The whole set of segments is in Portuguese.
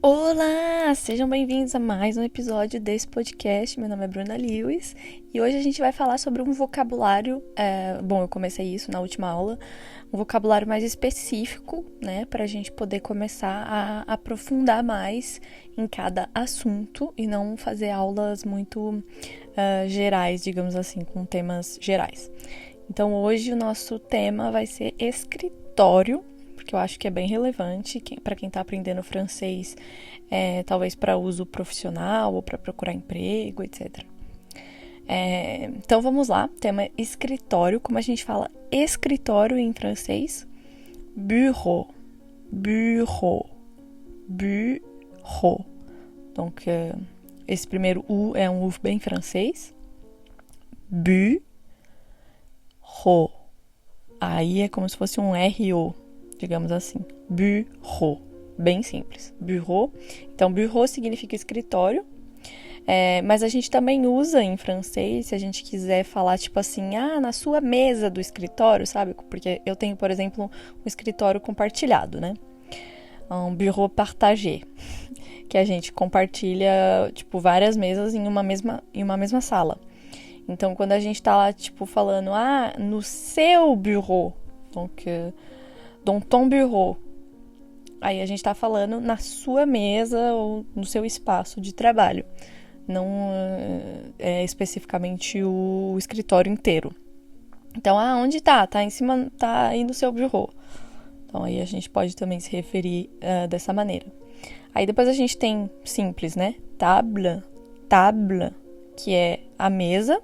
Olá! Sejam bem-vindos a mais um episódio desse podcast. Meu nome é Bruna Lewis e hoje a gente vai falar sobre um vocabulário. Eu comecei isso na última aula, um vocabulário mais específico, né, para a gente poder começar a aprofundar mais em cada assunto e não fazer aulas muito gerais, digamos assim, com temas gerais. Então, hoje o nosso tema vai ser escritório, que eu acho que é bem relevante para quem está aprendendo francês, talvez para uso profissional ou para procurar emprego, etc. Então vamos lá, tema escritório. Como a gente fala escritório em francês? Bureau, bureau, bureau. Donc, esse primeiro U é um U bem francês. Bureau. Aí é como se fosse um R-O, digamos assim. Bureau. Bem simples. Bureau. Então, bureau significa escritório. Mas a gente também usa em francês, se a gente quiser falar, tipo assim, na sua mesa do escritório, sabe? Porque eu tenho, por exemplo, um escritório compartilhado, né? Um bureau partagé, que a gente compartilha, tipo, várias mesas em uma mesma sala. Então, quando a gente tá lá, tipo, falando, no seu bureau, donc, dans ton bureau, aí a gente tá falando na sua mesa ou no seu espaço de trabalho. Não é especificamente o escritório inteiro. Então, onde tá? Tá em cima, tá aí no seu bureau. Então, aí a gente pode também se referir dessa maneira. Aí depois a gente tem simples, né? Table, que é a mesa.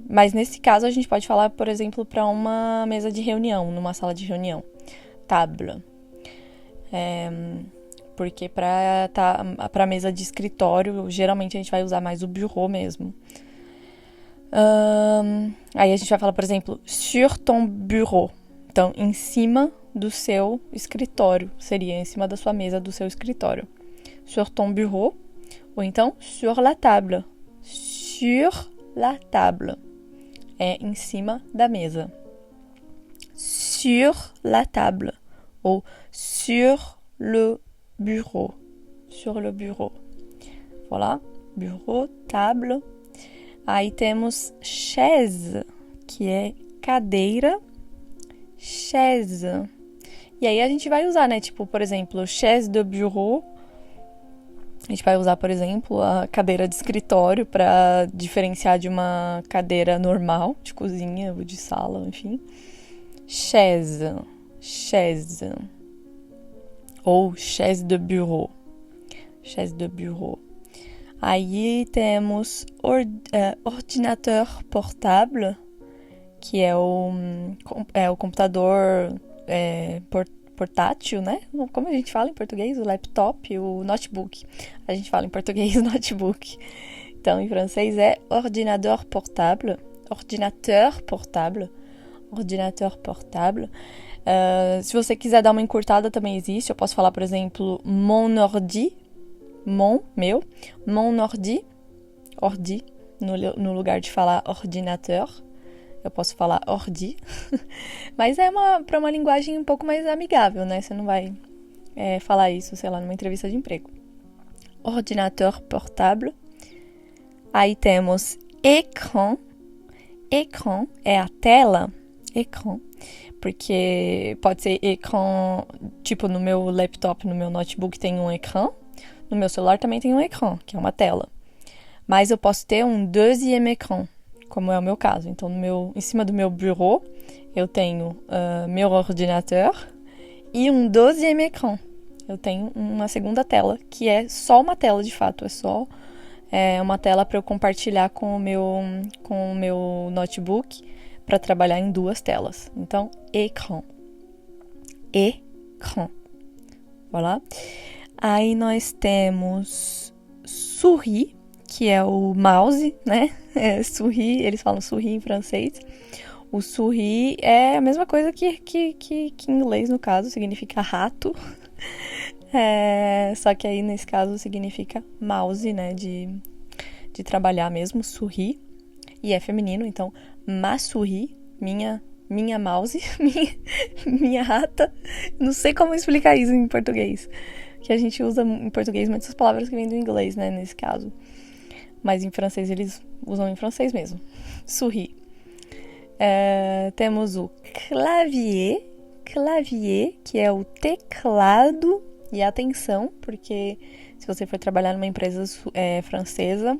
Mas nesse caso a gente pode falar, por exemplo, para uma mesa de reunião, numa sala de reunião. Table. Porque para mesa de escritório, geralmente a gente vai usar mais o bureau mesmo. Aí a gente vai falar, por exemplo, sur ton bureau. Então, em cima do seu escritório. Seria em cima da sua mesa do seu escritório. Sur ton bureau. Ou então, sur la table. Sur la table. É em cima da mesa. Sur la table. Ou sur le bureau. Sur le bureau. Voilà. Bureau, table. Aí temos chaise, que é cadeira. Chaise. E aí a gente vai usar, né? Tipo, por exemplo, chaise de bureau. A gente vai usar, por exemplo, a cadeira de escritório para diferenciar de uma cadeira normal, de cozinha ou de sala, enfim. Chaise. Chaise. Ou chaise de bureau. Chaise de bureau. Aí temos ordinateur portable, que é o computador portátil, né? Como a gente fala em português? O laptop, o notebook. A gente fala em português notebook. Então, em francês é ordinateur portable. Ordinateur portable. Ordinateur portable. Se você quiser dar uma encurtada, também existe. Eu posso falar, por exemplo, mon ordi. Meu. Mon ordi. Ordi. No lugar de falar ordinateur. Eu posso falar ordi, mas é para uma linguagem um pouco mais amigável, né? Você não vai falar isso, sei lá, numa entrevista de emprego. Ordinateur portable. Aí temos écran. Écran é a tela. Écran. Porque pode ser écran, tipo no meu laptop, no meu notebook tem um écran. No meu celular também tem um écran, que é uma tela. Mas eu posso ter um deuxième écran, como é o meu caso. Então, em cima do meu bureau, eu tenho meu ordinateur e um deuxième écran. Eu tenho uma segunda tela, que é só uma tela, de fato. É só uma tela para eu compartilhar com o meu notebook para trabalhar em duas telas. Então, écran. Écran. Voilà. Aí nós temos souris, que é o mouse, né? Souris, eles falam souris em francês. O souris é a mesma coisa que em inglês, no caso, significa rato. Só que aí, nesse caso, significa mouse, né? De trabalhar mesmo, souris. E é feminino, então, ma souris, minha minha mouse, minha rata. Não sei como explicar isso em português. Que a gente usa em português muitas palavras que vêm do inglês, né, nesse caso. Mas em francês eles usam em francês mesmo. Souris. Temos o clavier, que é o teclado. E atenção, porque se você for trabalhar numa empresa francesa,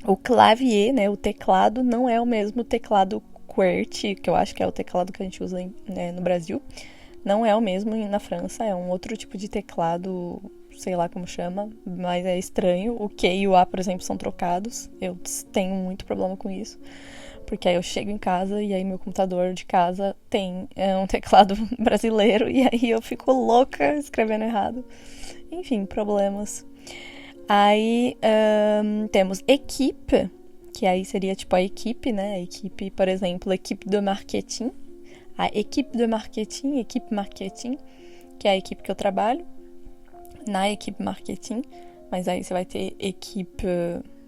o clavier, né, o teclado, não é o mesmo teclado QWERTY, que eu acho que é o teclado que a gente usa no Brasil. Não é o mesmo na França, é um outro tipo de teclado, sei lá como chama, mas é estranho. O Q e o A, por exemplo, são trocados. Eu tenho muito problema com isso, porque aí eu chego em casa e aí meu computador de casa tem um teclado brasileiro e aí eu fico louca escrevendo errado. Enfim, problemas. Aí temos équipe, que aí seria tipo a equipe, né? A equipe, por exemplo, equipe de marketing. A equipe de marketing, equipe marketing, que é a equipe que eu trabalho, na equipe marketing. Mas aí você vai ter equipe,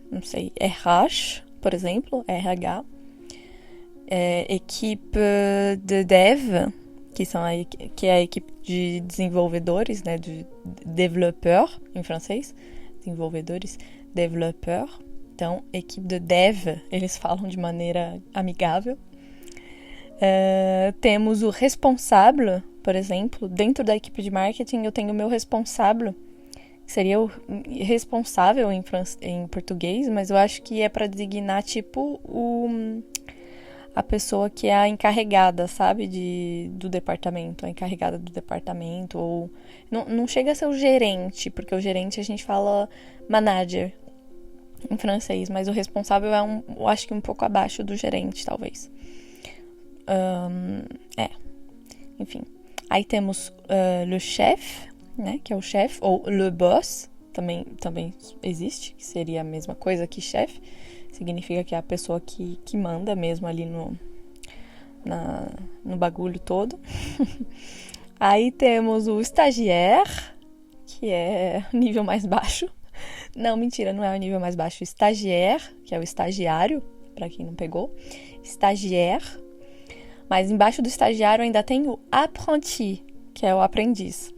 não sei, RH, por exemplo, RH. Equipe de dev, que é a equipe de desenvolvedores, né? De développeur, em francês. Desenvolvedores, développeur. Então, equipe de dev, eles falam de maneira amigável. Temos o responsável, por exemplo. Dentro da equipe de marketing, eu tenho o meu responsável, que seria o responsável em português, mas eu acho que é para designar, tipo, a pessoa que é a encarregada, sabe, do departamento, a encarregada do departamento, ou... Não chega a ser o gerente, porque o gerente a gente fala manager em francês, mas o responsável eu acho que um pouco abaixo do gerente, talvez. Enfim. Aí temos le chef, né, que é o chefe, ou le boss, também existe, que seria a mesma coisa que chefe. Significa que é a pessoa que manda mesmo ali no bagulho todo. Aí temos o stagiaire, que é o nível mais baixo. Não, mentira, não é o nível mais baixo. Stagiaire, que é o estagiário, para quem não pegou. Stagiaire. Mas embaixo do estagiário ainda tem o apprenti, que é o aprendiz.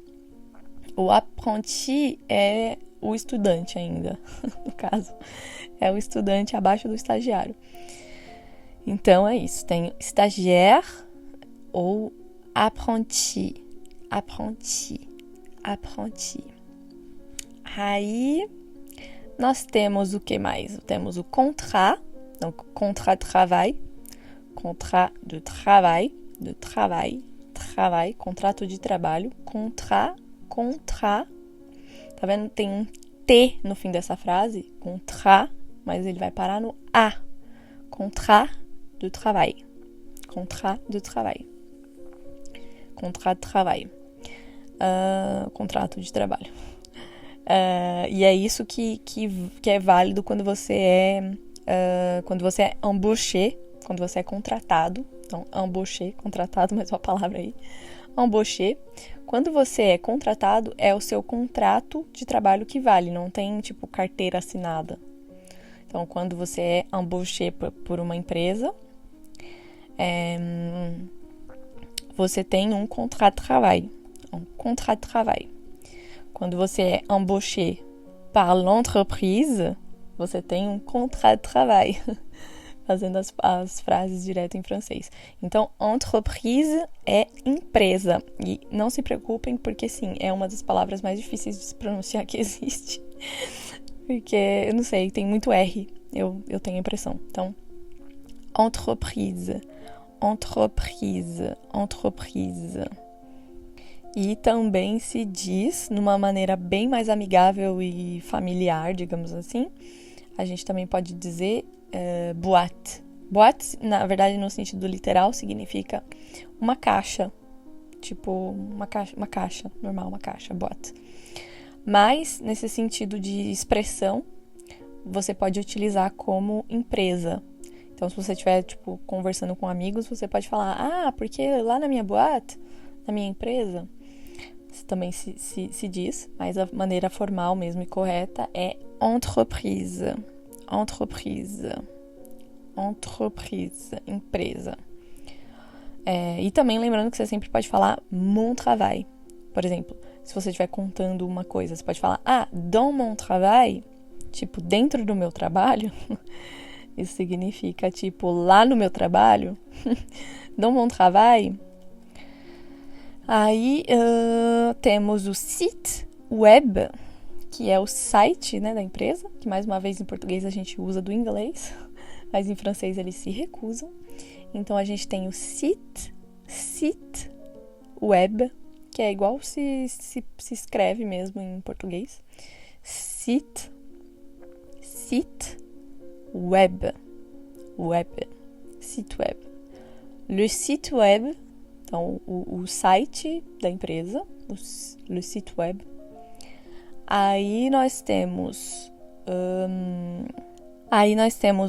O apprenti é o estudante ainda, no caso. É o estudante abaixo do estagiário. Então é isso. Tem stagiaire ou apprenti. Apprenti. Aí nós temos o que mais? Temos o contrat. Então, contrat de travail. Contrat de travail. Contrato de trabalho. Contrat. Tá vendo? Tem um T no fim dessa frase. Contrat. Mas ele vai parar no A. Contrat de travail. Contrat de travail. Contrato de trabalho. E é isso que é válido quando você é embauché, quando você é contratado. Então, embauché, contratado, mais uma palavra aí. Embauché. Quando você é contratado, é o seu contrato de trabalho que vale. Não tem, tipo, carteira assinada. Então, quando você é embauché por uma empresa, você tem um contrat de travail. Quando você é embauché par l'entreprise, você tem um contrat de travail. Fazendo as frases direto em francês. Então, entreprise é empresa. E não se preocupem, porque sim, é uma das palavras mais difíceis de se pronunciar que existe. Porque, eu não sei, tem muito R, eu tenho a impressão. Então, entreprise. E também se diz, numa maneira bem mais amigável e familiar, digamos assim, a gente também pode dizer boîte. Boîte, na verdade, no sentido literal, significa uma caixa. Tipo, uma caixa normal, uma caixa, boîte. Mas, nesse sentido de expressão, você pode utilizar como empresa. Então, se você estiver, tipo, conversando com amigos, você pode falar, porque lá na minha boate, na minha empresa, isso também se diz, mas a maneira formal mesmo e correta é entreprise. Entreprise, empresa. E também lembrando que você sempre pode falar mon travail. Por exemplo, se você estiver contando uma coisa, você pode falar dans mon travail, tipo, dentro do meu trabalho. Isso significa, tipo, lá no meu trabalho. Dans mon travail. Aí temos o site web, que é o site, né, da empresa, que mais uma vez em português a gente usa do inglês, mas em francês eles se recusam. Então a gente tem o site web, que é igual se escreve mesmo em português. Site web. Site web. Le site web, então o site da empresa, le site web. Aí nós temos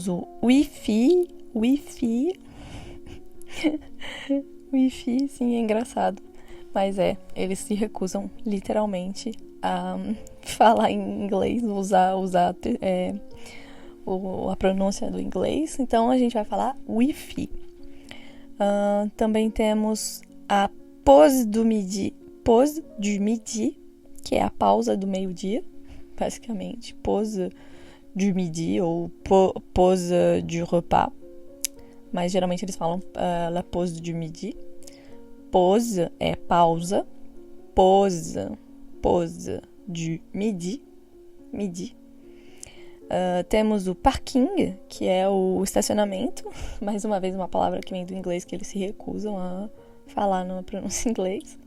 o Wi-Fi. Wi-Fi, sim, é engraçado. Mas eles se recusam literalmente a falar em inglês, usar a pronúncia do inglês. Então a gente vai falar Wi-Fi. Também temos a pause du midi, que é a pausa do meio-dia, basicamente. Pause du midi ou pause du repas. Mas geralmente eles falam la pause du midi. Pause é pausa. Pause du midi. Temos o parking, que é o estacionamento. Mais uma vez, uma palavra que vem do inglês que eles se recusam a falar na pronúncia em inglês.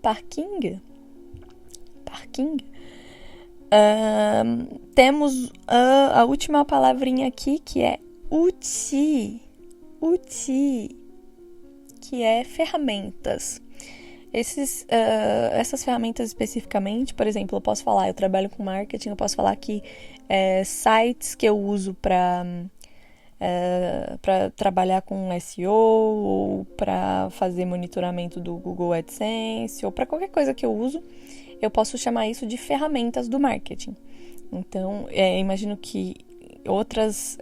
Parking. Temos a última palavrinha aqui, que é outil, que é ferramentas. Essas ferramentas especificamente, por exemplo, eu trabalho com marketing, eu posso falar que sites que eu uso para trabalhar com SEO, ou para fazer monitoramento do Google AdSense, ou para qualquer coisa que eu uso, eu posso chamar isso de ferramentas do marketing. Então, imagino que outras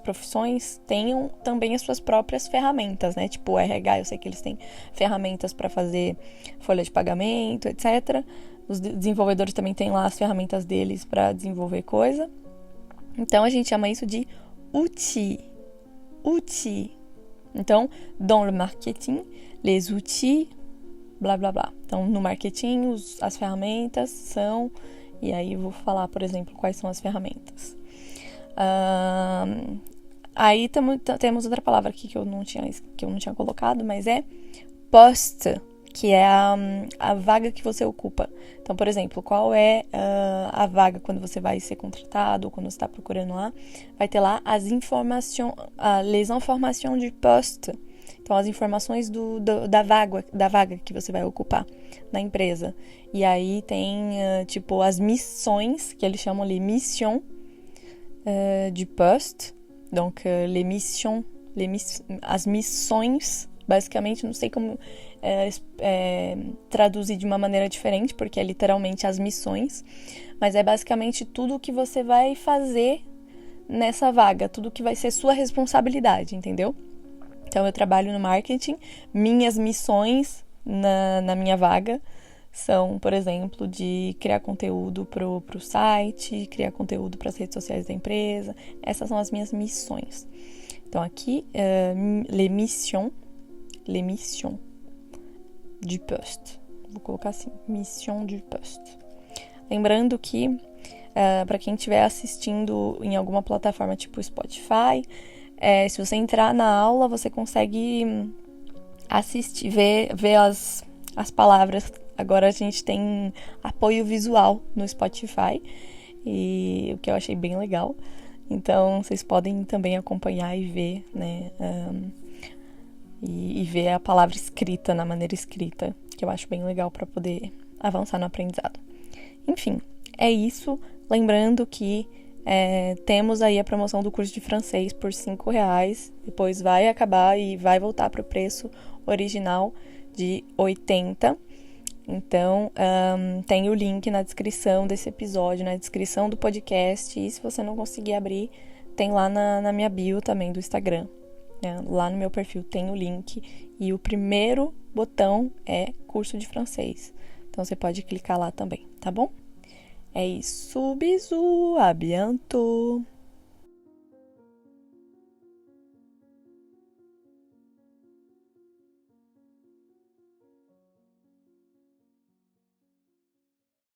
profissões tenham também as suas próprias ferramentas, né? Tipo o RH, eu sei que eles têm ferramentas para fazer folha de pagamento, etc. Os desenvolvedores também têm lá as ferramentas deles para desenvolver coisa. Então, a gente chama isso de outils. Então, dans le marketing, les outils, blá, blá, blá. Então, no marketing, as ferramentas são... E aí, eu vou falar, por exemplo, quais são as ferramentas. Aí temos outra palavra aqui que eu não tinha colocado, mas é poste, que é a vaga que você ocupa. Então, por exemplo, qual é a vaga quando você vai ser contratado ou quando você está procurando lá? Vai ter lá les informations du poste. Então, as informações da vaga que você vai ocupar na empresa. E aí tem, as missões, que eles chamam de mission du poste. Donc, as missões, basicamente, não sei como traduzir de uma maneira diferente, porque é literalmente as missões. Mas é basicamente tudo o que você vai fazer nessa vaga, tudo que vai ser sua responsabilidade, entendeu? Então, eu trabalho no marketing, minhas missões na minha vaga são, por exemplo, de criar conteúdo pro site, criar conteúdo para as redes sociais da empresa. Essas são as minhas missões. Então, aqui, les missions du poste. Vou colocar assim, mission du poste. Lembrando que, para quem estiver assistindo em alguma plataforma tipo Spotify, se você entrar na aula, você consegue assistir, ver as palavras. Agora a gente tem apoio visual no Spotify, e o que eu achei bem legal. Então, vocês podem também acompanhar e ver, né? E ver a palavra escrita, na maneira escrita, que eu acho bem legal para poder avançar no aprendizado. Enfim, é isso. Lembrando que temos aí a promoção do curso de francês por R$5. Depois vai acabar e vai voltar para o preço original de 80. Então, tem o link na descrição desse episódio, na descrição do podcast. E se você não conseguir abrir, tem lá na minha bio também do Instagram. Lá no meu perfil tem o link e o primeiro botão é curso de francês. Então você pode clicar lá também, tá bom? É isso, bisous, à bientôt!